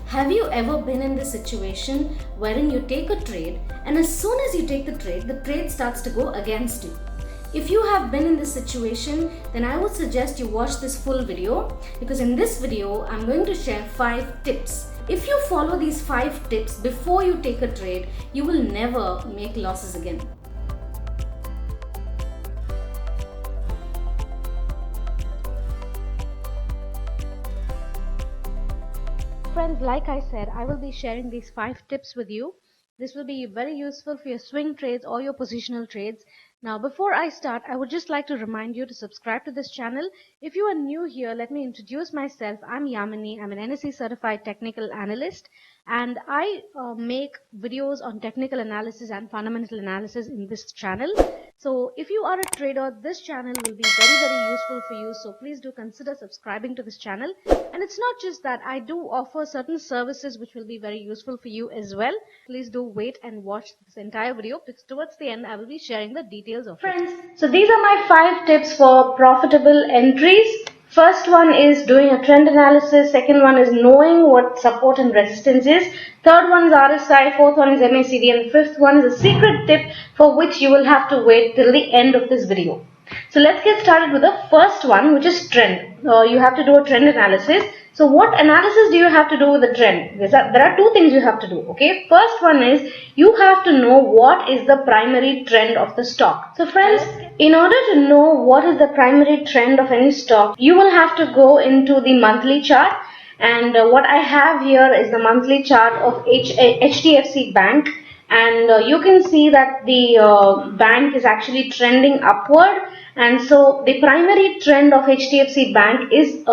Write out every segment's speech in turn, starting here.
Have you ever been in this situation wherein you take a trade and as soon as you take the trade starts to go against you? If you have been in this situation, then I would suggest you watch this full video, because in this video I'm going to share 5 tips. If you follow these 5 tips before you take a trade, you will never make losses again. Friends, like I said, I will be sharing these 5 tips with you. This will be very useful for your swing trades or your positional trades. Now, before I start, I would just like to remind you to subscribe to this channel. If you are new here, let me introduce myself. I'm Yamini. I'm an NSE certified technical analyst, and I make videos on technical analysis and fundamental analysis in this channel. So if you are a trader, this channel will be very useful for you. So please do consider subscribing to this channel. And it's not just that, I do offer certain services which will be very useful for you as well. Please do wait and watch this entire video, because towards the end I will be sharing the details of it. So these are my 5 tips for profitable entries. First one is doing a trend analysis. Second one is knowing what support and resistance is. Third one is RSI. Fourth one is MACD. And fifth one is a secret tip for which you will have to wait till the end of this video. So let's get started with the first one, which is trend. You have to do a trend analysis. So what analysis do you have to do with the trend? There are 2 things you have to do. Okay. First one is you have to know what is the primary trend of the stock. So friends, in order to know what is the primary trend of any stock, you will have to go into the monthly chart. And what I have here is the monthly chart of HDFC Bank. And you can see that the bank is actually trending upward. And so the primary trend of HDFC Bank is,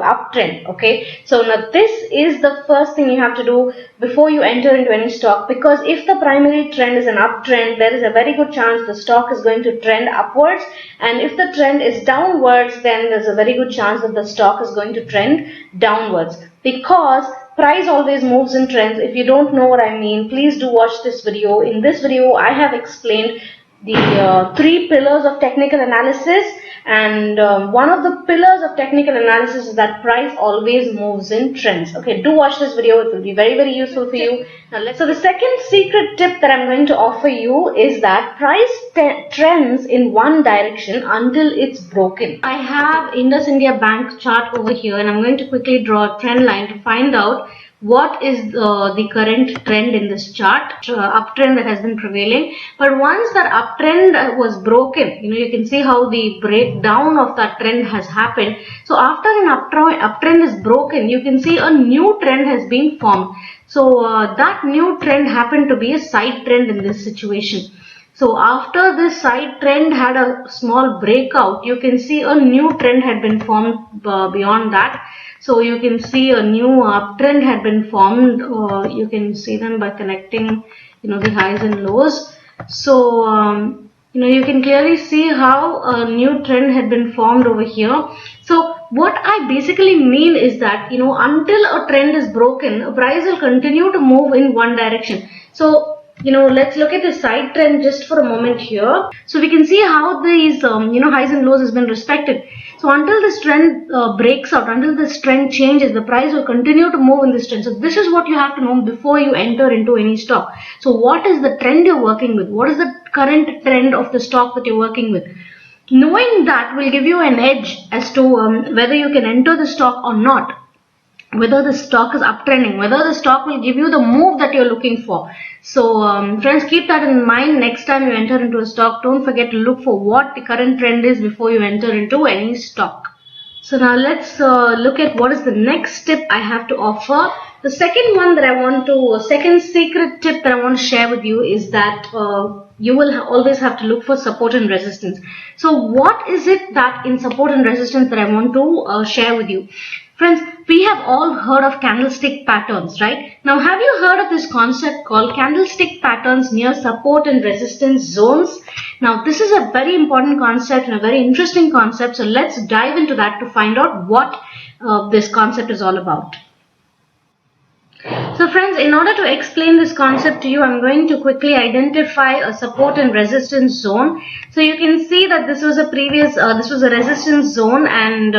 uptrend. Okay. So now this is the first thing you have to do before you enter into any stock, because if the primary trend is an uptrend, there is a very good chance the stock is going to trend upwards. And if the trend is downwards, then there's a very good chance that the stock is going to trend downwards, because price always moves in trends. If you don't know what I mean, please do watch this video. In this video, I have explained the 3 pillars of technical analysis, and one of the pillars of technical analysis is that price always moves in trends. Okay, do watch this video. It will be very useful for you. So the second secret tip that I'm going to offer you is that price trends in one direction until it's broken. I have Indus India Bank chart over here, and I'm going to quickly draw a trend line to find out what is the current trend in this chart, uptrend that has been prevailing. But once that uptrend was broken, you can see how the breakdown of that trend has happened. So after an uptrend is broken, you can see a new trend has been formed. So that new trend happened to be a side trend in this situation. So after this side trend had a small breakout, you can see a new trend had been formed beyond that. So you can see a new uptrend had been formed. You can see them by connecting, the highs and lows. So you can clearly see how a new trend had been formed over here. So what I basically mean is that, until a trend is broken, a price will continue to move in one direction. So let's look at the side trend just for a moment here. So we can see how these, highs and lows has been respected. So until this trend breaks out, until this trend changes, the price will continue to move in this trend. So this is what you have to know before you enter into any stock. So what is the trend you're working with? What is the current trend of the stock that you're working with? Knowing that will give you an edge as to whether you can enter the stock or not, whether the stock is uptrending, whether the stock will give you the move that you're looking for. So friends, keep that in mind next time you enter into a stock. Don't forget to look for what the current trend is before you enter into any stock. So now let's look at what is the next tip I have to offer. The second one that second secret tip that I want to share with you is that you will always have to look for support and resistance. So what is it that in support and resistance that I want to share with you? Friends, we have all heard of candlestick patterns, right? Now, have you heard of this concept called candlestick patterns near support and resistance zones? Now, this is a very important concept and a very interesting concept. So let's dive into that to find out what this concept is all about. So friends, in order to explain this concept to you, I'm going to quickly identify a support and resistance zone. So you can see that this was this was a resistance zone, and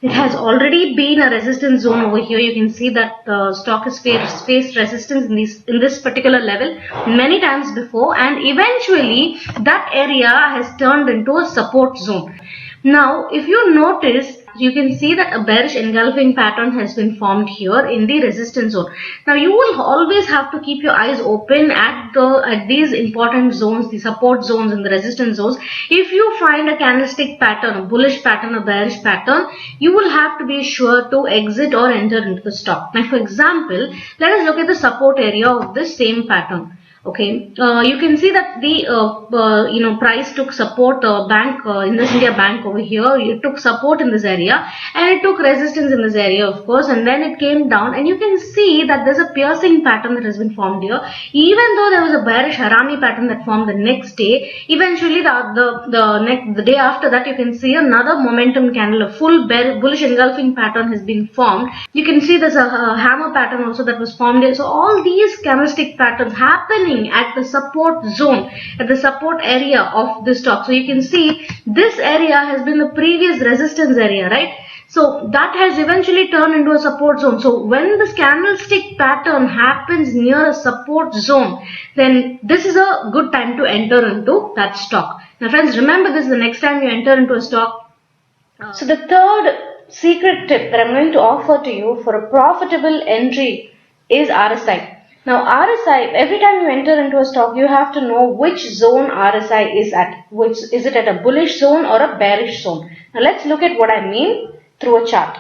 it has already been a resistance zone over here. You can see that stock has faced resistance in this particular level many times before, and eventually that area has turned into a support zone. Now, if you notice, you can see that a bearish engulfing pattern has been formed here in the resistance zone. Now, you will always have to keep your eyes open at these important zones, the support zones and the resistance zones. If you find a candlestick pattern, a bullish pattern, a bearish pattern, you will have to be sure to exit or enter into the stock. Now, for example, let us look at the support area of this same pattern. Okay, you can see that the price took support, Indus India Bank over here. It took support in this area, and it took resistance in this area, of course, and then it came down. And you can see that there's a piercing pattern that has been formed here. Even though there was a bearish Harami pattern that formed the next day, eventually the day after that, you can see another momentum candle, a full bullish engulfing pattern has been formed. You can see there's a hammer pattern also that was formed here. So all these candlestick patterns happening at the support zone, at the support area of this stock. So you can see this area has been the previous resistance area, right? So that has eventually turned into a support zone. So when this candlestick pattern happens near a support zone, then this is a good time to enter into that stock. Now friends, remember this the next time you enter into a stock. So the third secret tip that I'm going to offer to you for a profitable entry is RSI. Now RSI, every time you enter into a stock, you have to know which zone RSI is at. Which is it at a bullish zone or a bearish zone? Now let's look at what I mean through a chart.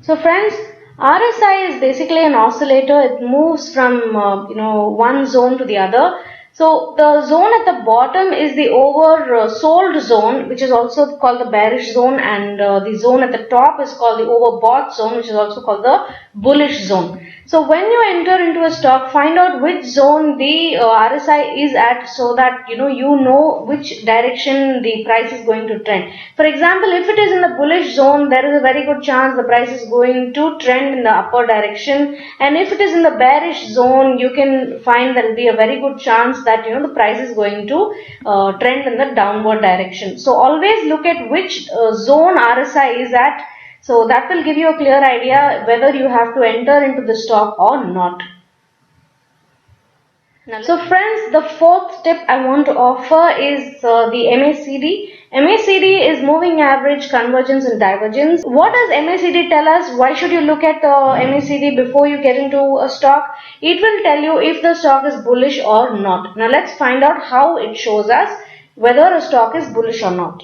So friends, RSI is basically an oscillator. It moves from one zone to the other. So the zone at the bottom is the oversold zone, which is also called the bearish zone, and the zone at the top is called the overbought zone, which is also called the bullish zone. So when you enter into a stock, find out which zone the RSI is at, so that you know which direction the price is going to trend. For example, if it is in the bullish zone, there is a very good chance the price is going to trend in the upper direction, and if it is in the bearish zone, you can find there will be a very good chance that the price is going to trend in the downward direction. So always look at which zone RSI is at. So that will give you a clear idea whether you have to enter into the stock or not. So friends, the fourth tip I want to offer is the MACD. MACD is moving average, convergence and divergence. What does MACD tell us? Why should you look at the MACD before you get into a stock? It will tell you if the stock is bullish or not. Now let's find out how it shows us whether a stock is bullish or not.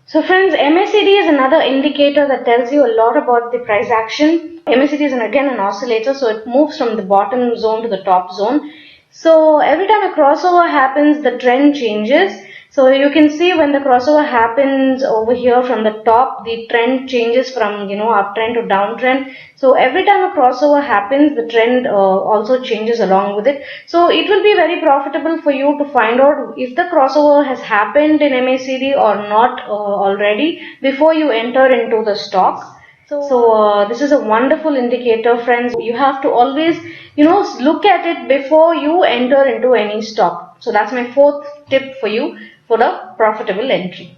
So friends, MACD is another indicator that tells you a lot about the price action. MACD is again an oscillator, so it moves from the bottom zone to the top zone. So every time a crossover happens, the trend changes. So you can see when the crossover happens over here from the top, the trend changes from uptrend to downtrend. So every time a crossover happens, the trend also changes along with it. So it will be very profitable for you to find out if the crossover has happened in MACD or not already before you enter into the stock. So this is a wonderful indicator, friends. You have to always look at it before you enter into any stock. So that's my fourth tip for you for a profitable entry.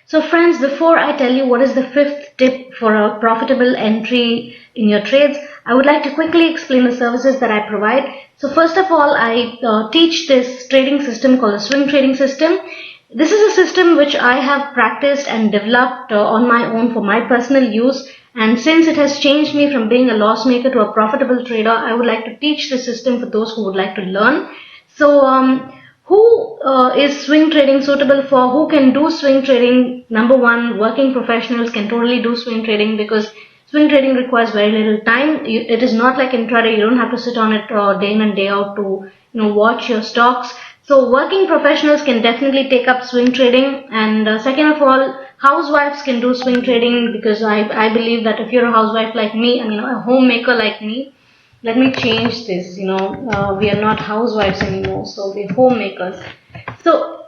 So friends, before I tell you what is the fifth tip for a profitable entry in your trades, I would like to quickly explain the services that I provide. So first of all, I teach this trading system called the swing trading system. This is a system which I have practiced and developed on my own for my personal use, and since it has changed me from being a loss maker to a profitable trader, I would like to teach the system for those who would like to learn. So who is swing trading suitable for? Who can do swing trading? Number one, working professionals can totally do swing trading because swing trading requires very little time. It is not like intraday. You don't have to sit on it day in and day out to watch your stocks. So working professionals can definitely take up swing trading, and second of all, housewives can do swing trading because I believe that if you're a housewife like me, a homemaker like me, let me change this, we are not housewives anymore, so we're homemakers. So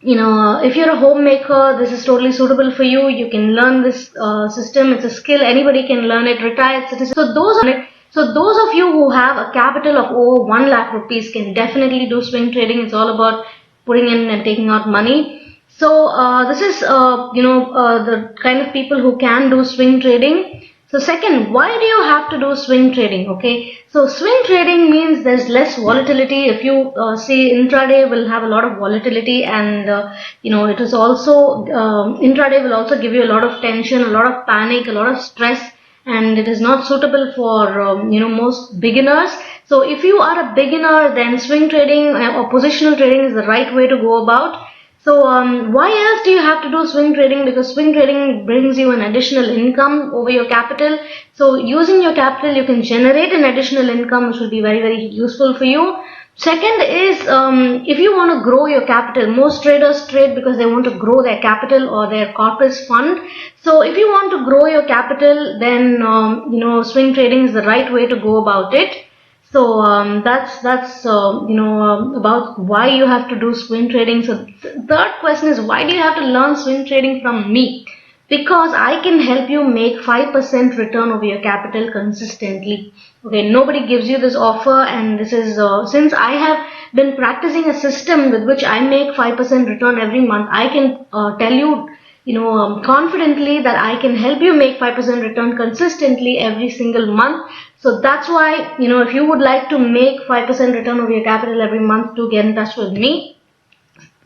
if you're a homemaker, this is totally suitable for you. You can learn this system. It's a skill. Anybody can learn it. Retired citizens. So those of you who have a capital of over 1 lakh rupees can definitely do swing trading. It's all about putting in and taking out money. So this is the kind of people who can do swing trading. So second, why do you have to do swing trading? Okay, so swing trading means there's less volatility. If you see intraday will have a lot of volatility, and it is also intraday will also give you a lot of tension, a lot of panic, a lot of stress, and it is not suitable for most beginners. So if you are a beginner, then swing trading or positional trading is the right way to go about. So why else do you have to do swing trading? Because swing trading brings you an additional income over your capital. So using your capital, you can generate an additional income, which will be very, very useful for you. Second is, if you want to grow your capital, most traders trade because they want to grow their capital or their corpus fund. So if you want to grow your capital, then swing trading is the right way to go about it. So that's about why you have to do swing trading. So third question is, why do you have to learn swing trading from me? Because I can help you make 5% return over your capital consistently. Okay, nobody gives you this offer, and this is since I have been practicing a system with which I make 5% return every month. I can tell you confidently that I can help you make 5% return consistently every single month. So that's why, if you would like to make 5% return over your capital every month, to get in touch with me.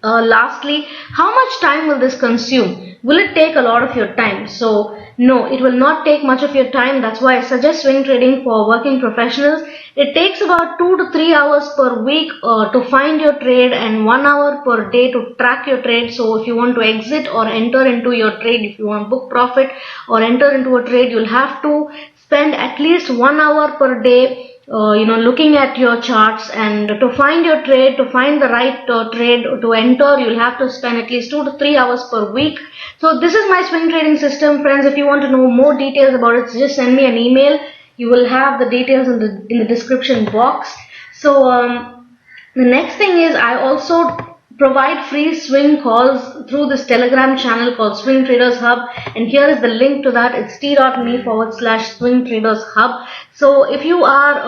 Lastly, how much time will this consume? Will it take a lot of your time? So no, it will not take much of your time. That's why I suggest swing trading for working professionals. It takes about 2 to 3 hours per week to find your trade, and 1 hour per day to track your trade. So if you want to exit or enter into your trade, if you want to book profit or enter into a trade, you'll have to spend at least 1 hour per day looking at your charts, and to find your trade, to find the right trade to enter, you'll have to spend at least 2 to 3 hours per week. So this is my swing trading system, friends. If you want to know more details about it, just send me an email. You will have the details in the description box. So the next thing is, I also provide free swing calls through this Telegram channel called Swing Traders Hub, and here is the link to that. It's t.me/Swing Traders Hub. So if you are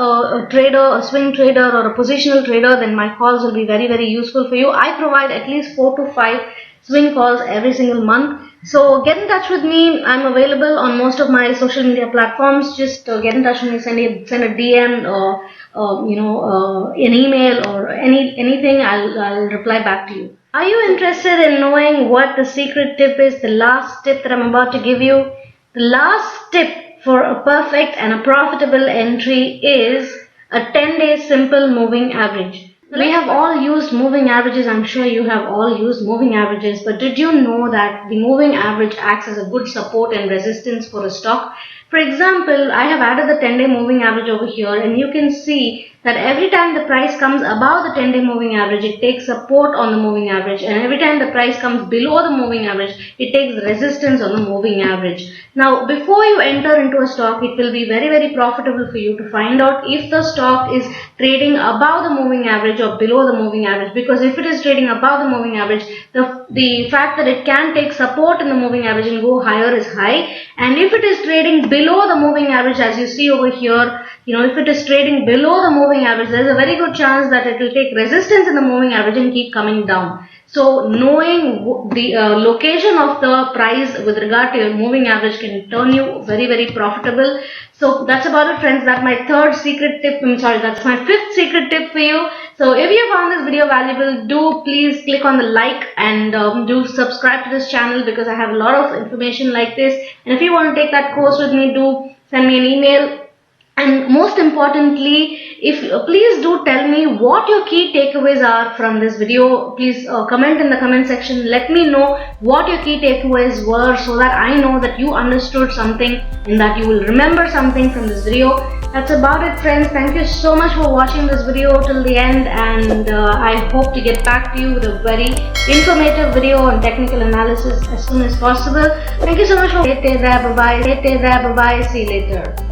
a trader, a swing trader, or a positional trader, then my calls will be very, very useful for you. I provide at least 4 to 5 swing calls every single month. So get in touch with me. I'm available on most of my social media platforms. Just get in touch with me. Send a DM or an email or anything. I'll reply back to you. Are you interested in knowing what the secret tip is? The last tip that I'm about to give you. The last tip for a perfect and a profitable entry is a 10-day simple moving average. We have all used moving averages. I'm sure you have all used moving averages, but did you know that the moving average acts as a good support and resistance for a stock? For example, I have added the 10-day moving average over here, and you can see that every time the price comes above the 10-day moving average, it takes support on the moving average, and every time the price comes below the moving average, it takes resistance on the moving average. Now, before you enter into a stock, it will be very, very profitable for you to find out if the stock is trading above the moving average or below the moving average, because if it is trading above the moving average, the fact that it can take support in the moving average and go higher is high, and if it is trading below the moving average, as you see over here, if it is trading below the moving average, there is a very good chance that it will take resistance in the moving average and keep coming down. So knowing the location of the price with regard to your moving average can turn you very, very profitable. So that's about it, friends. That's my third secret tip. That's my fifth secret tip for you. So if you found this video valuable, do please click on the like and do subscribe to this channel, because I have a lot of information like this. And if you want to take that course with me, do send me an email. And most importantly, please do tell me what your key takeaways are from this video. Please comment in the comment section. Let me know what your key takeaways were, so that I know that you understood something and that you will remember something from this video. That's about it, friends. Thank you so much for watching this video till the end, and I hope to get back to you with a very informative video on technical analysis as soon as possible. Thank you so much for bye bye. See you later.